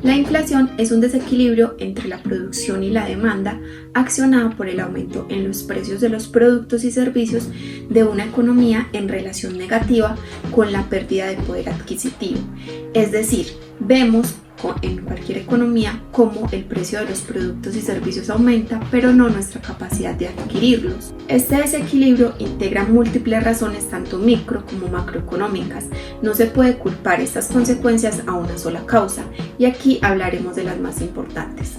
La inflación es un desequilibrio entre la producción y la demanda accionado por el aumento en los precios de los productos y servicios de una economía en relación negativa con la pérdida de poder adquisitivo. Es decir, vemos en cualquier economía cómo el precio de los productos y servicios aumenta, pero no nuestra capacidad de adquirirlos. Este desequilibrio integra múltiples razones tanto micro como macroeconómicas. No se puede culpar estas consecuencias a una sola causa, y aquí hablaremos de las más importantes.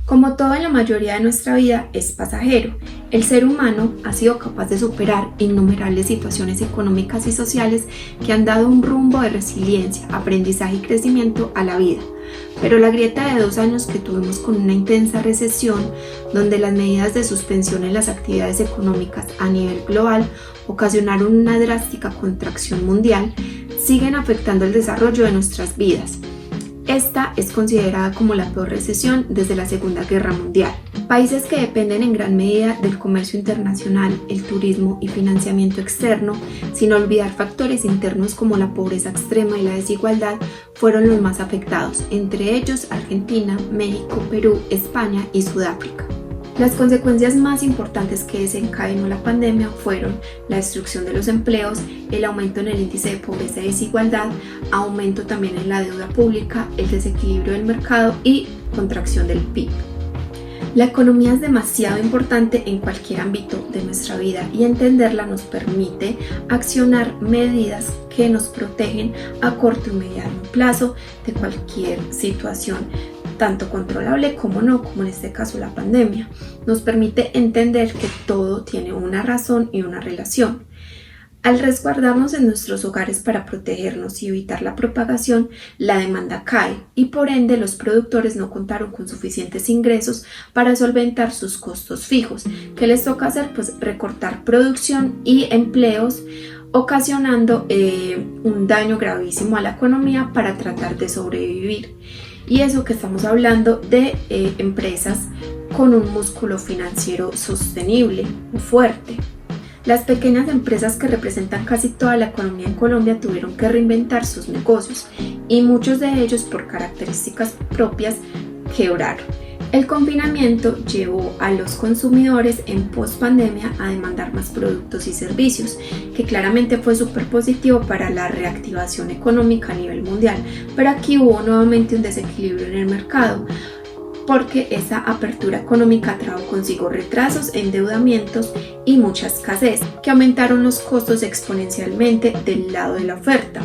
Como todo en la mayoría de nuestra vida es pasajero, el ser humano ha sido capaz de superar innumerables situaciones económicas y sociales que han dado un rumbo de resiliencia, aprendizaje y crecimiento a la vida. Pero la grieta de 2 años que tuvimos con una intensa recesión, donde las medidas de suspensión en las actividades económicas a nivel global ocasionaron una drástica contracción mundial, siguen afectando el desarrollo de nuestras vidas. Esta es considerada como la peor recesión desde la Segunda Guerra Mundial. Países que dependen en gran medida del comercio internacional, el turismo y financiamiento externo, sin olvidar factores internos como la pobreza extrema y la desigualdad, fueron los más afectados, entre ellos Argentina, México, Perú, España y Sudáfrica. Las consecuencias más importantes que desencadenó la pandemia fueron la destrucción de los empleos, el aumento en el índice de pobreza y desigualdad, aumento también en la deuda pública, el desequilibrio del mercado y contracción del PIB. La economía es demasiado importante en cualquier ámbito de nuestra vida y entenderla nos permite accionar medidas que nos protegen a corto y mediano plazo de cualquier situación, tanto controlable como no, como en este caso la pandemia. Nos permite entender que todo tiene una razón y una relación. Al resguardarnos en nuestros hogares para protegernos y evitar la propagación, la demanda cae y por ende los productores no contaron con suficientes ingresos para solventar sus costos fijos. ¿Qué les toca hacer? Pues recortar producción y empleos, ocasionando un daño gravísimo a la economía para tratar de sobrevivir. Y eso que estamos hablando de empresas con un músculo financiero sostenible, fuerte. Las pequeñas empresas que representan casi toda la economía en Colombia tuvieron que reinventar sus negocios y muchos de ellos por características propias quebraron. El confinamiento llevó a los consumidores en post-pandemia a demandar más productos y servicios, que claramente fue súper positivo para la reactivación económica a nivel mundial, pero aquí hubo nuevamente un desequilibrio en el mercado, porque esa apertura económica trajo consigo retrasos, endeudamientos y mucha escasez, que aumentaron los costos exponencialmente del lado de la oferta.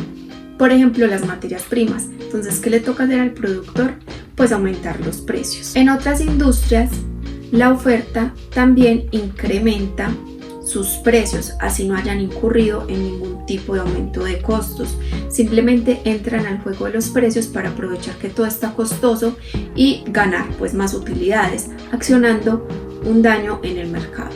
Por ejemplo, las materias primas. Entonces, ¿qué le toca hacer al productor? Pues aumentar los precios. En otras industrias, la oferta también incrementa sus precios, así no hayan incurrido en ningún tipo de aumento de costos. Simplemente entran al juego de los precios para aprovechar que todo está costoso y ganar pues más utilidades, accionando un daño en el mercado.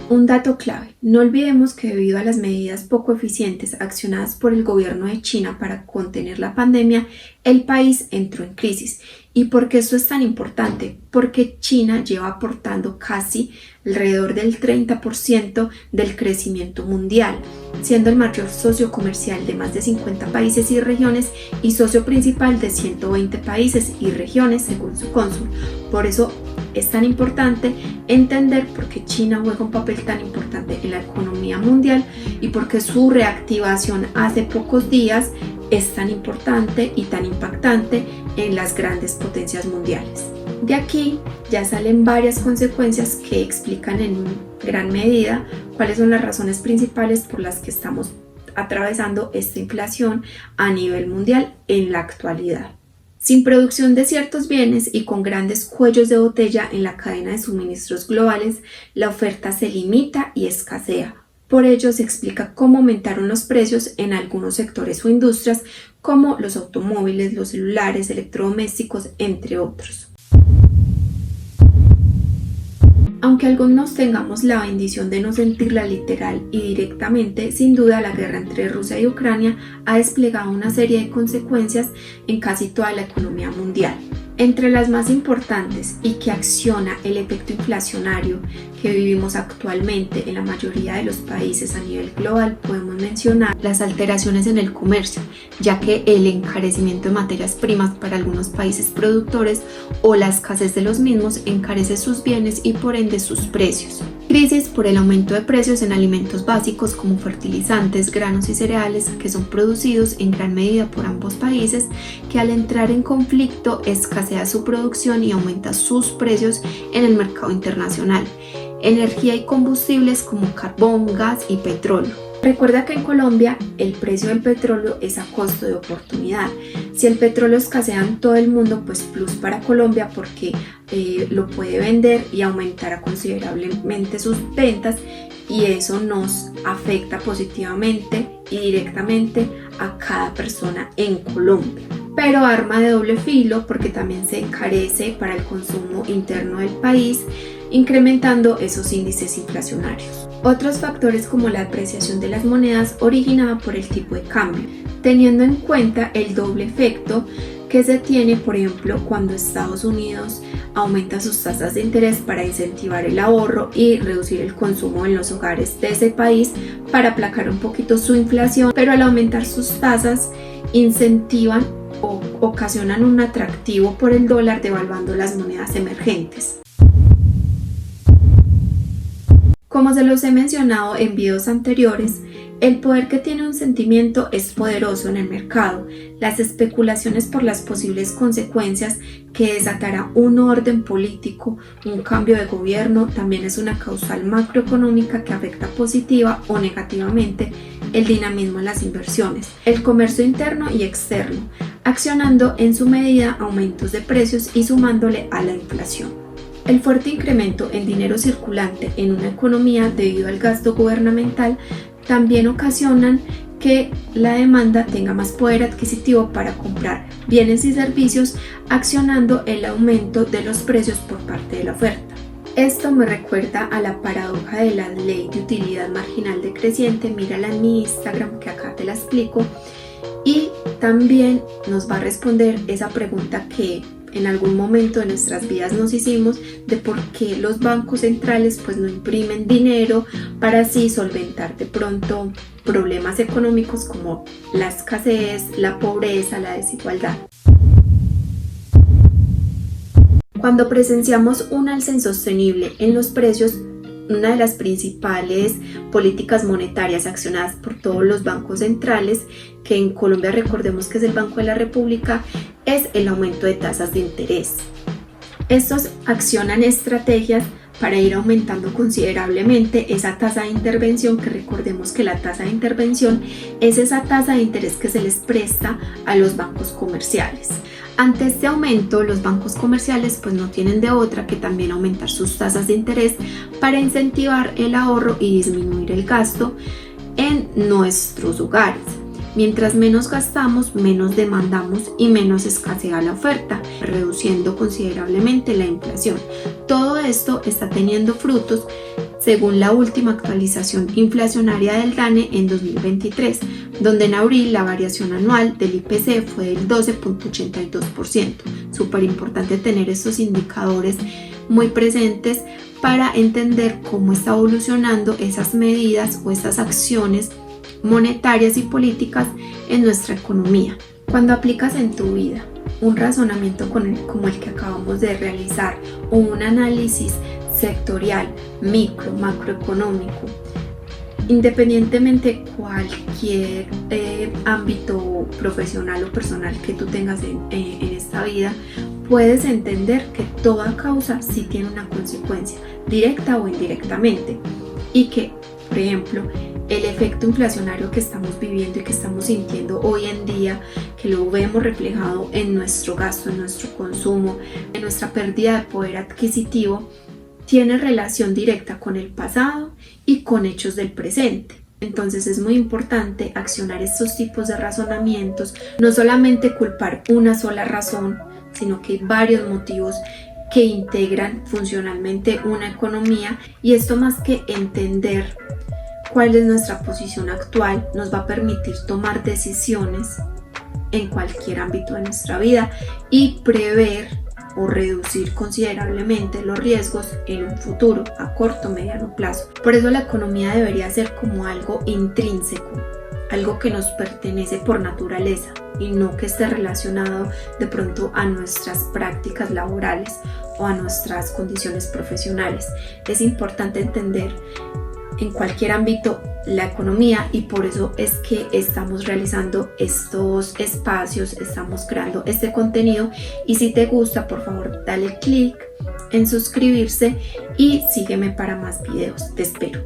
Un dato clave: no olvidemos que debido a las medidas poco eficientes accionadas por el gobierno de China para contener la pandemia, el país entró en crisis. ¿Y por qué esto es tan importante? Porque China lleva aportando casi alrededor del 30% del crecimiento mundial, siendo el mayor socio comercial de más de 50 países y regiones y socio principal de 120 países y regiones según su cónsul. Por eso es tan importante entender por qué China juega un papel tan importante en la economía mundial y por qué su reactivación hace pocos días es tan importante y tan impactante en las grandes potencias mundiales. De aquí ya salen varias consecuencias que explican en gran medida cuáles son las razones principales por las que estamos atravesando esta inflación a nivel mundial en la actualidad. Sin producción de ciertos bienes y con grandes cuellos de botella en la cadena de suministros globales, la oferta se limita y escasea. Por ello se explica cómo aumentaron los precios en algunos sectores o industrias como los automóviles, los celulares, electrodomésticos, entre otros. Aunque algunos tengamos la bendición de no sentirla literal y directamente, sin duda la guerra entre Rusia y Ucrania ha desplegado una serie de consecuencias en casi toda la economía mundial. Entre las más importantes y que acciona el efecto inflacionario que vivimos actualmente en la mayoría de los países a nivel global, podemos mencionar las alteraciones en el comercio, ya que el encarecimiento de materias primas para algunos países productores o la escasez de los mismos encarece sus bienes y por ende sus precios. Crisis por el aumento de precios en alimentos básicos como fertilizantes, granos y cereales que son producidos en gran medida por ambos países, que al entrar en conflicto escasea su producción y aumenta sus precios en el mercado internacional. Energía y combustibles como carbón, gas y petróleo. Recuerda que en Colombia el precio del petróleo es a costo de oportunidad. Si el petróleo escasea en todo el mundo, pues plus para Colombia porque lo puede vender y aumentará considerablemente sus ventas, y eso nos afecta positivamente y directamente a cada persona en Colombia. Pero arma de doble filo porque también se encarece para el consumo interno del país, incrementando esos índices inflacionarios. Otros factores como la apreciación de las monedas originada por el tipo de cambio, teniendo en cuenta el doble efecto que se tiene, por ejemplo, cuando Estados Unidos aumenta sus tasas de interés para incentivar el ahorro y reducir el consumo en los hogares de ese país para aplacar un poquito su inflación, pero al aumentar sus tasas incentivan o ocasionan un atractivo por el dólar, devaluando las monedas emergentes. Como se los he mencionado en videos anteriores, el poder que tiene un sentimiento es poderoso en el mercado. Las especulaciones por las posibles consecuencias que desatará un orden político, un cambio de gobierno, también es una causal macroeconómica que afecta positiva o negativamente el dinamismo en las inversiones, el comercio interno y externo, accionando en su medida aumentos de precios y sumándole a la inflación. El fuerte incremento en dinero circulante en una economía debido al gasto gubernamental también ocasionan que la demanda tenga más poder adquisitivo para comprar bienes y servicios, accionando el aumento de los precios por parte de la oferta. Esto me recuerda a la paradoja de la ley de utilidad marginal decreciente. Mírala en mi Instagram, que acá te la explico, y también nos va a responder esa pregunta que en algún momento de nuestras vidas nos hicimos, de por qué los bancos centrales pues no imprimen dinero para así solventar de pronto problemas económicos como la escasez, la pobreza, la desigualdad. Cuando presenciamos un alza insostenible en los precios, una de las principales políticas monetarias accionadas por todos los bancos centrales, que en Colombia recordemos que es el Banco de la República, es el aumento de tasas de interés. Estos accionan estrategias para ir aumentando considerablemente esa tasa de intervención, que recordemos que la tasa de intervención es esa tasa de interés que se les presta a los bancos comerciales. Ante este aumento, los bancos comerciales pues no tienen de otra que también aumentar sus tasas de interés para incentivar el ahorro y disminuir el gasto en nuestros hogares. Mientras menos gastamos, menos demandamos y menos escasea la oferta, reduciendo considerablemente la inflación. Todo esto está teniendo frutos según la última actualización inflacionaria del DANE en 2023, donde en abril la variación anual del IPC fue del 12.82%. Súper importante tener estos indicadores muy presentes para entender cómo está evolucionando esas medidas o esas acciones monetarias y políticas en nuestra economía. Cuando aplicas en tu vida un razonamiento como el que acabamos de realizar, o un análisis sectorial, micro, macroeconómico, independientemente cualquier ámbito profesional o personal que tú tengas en esta vida, puedes entender que toda causa sí tiene una consecuencia, directa o indirectamente, y que, por ejemplo, el efecto inflacionario que estamos viviendo y que estamos sintiendo hoy en día, que lo vemos reflejado en nuestro gasto, en nuestro consumo, en nuestra pérdida de poder adquisitivo, tiene relación directa con el pasado y con hechos del presente. Entonces es muy importante accionar estos tipos de razonamientos, no solamente culpar una sola razón, sino que hay varios motivos que integran funcionalmente una economía, y esto, más que entender cuál es nuestra posición actual, nos va a permitir tomar decisiones en cualquier ámbito de nuestra vida y prever o reducir considerablemente los riesgos en un futuro a corto o mediano plazo. Por eso la economía debería ser como algo intrínseco, algo que nos pertenece por naturaleza y no que esté relacionado de pronto a nuestras prácticas laborales o a nuestras condiciones profesionales. Es importante entender en cualquier ámbito la economía y por eso es que estamos realizando estos espacios, estamos creando este contenido y si te gusta, por favor dale click en suscribirse y sígueme para más videos. Te espero.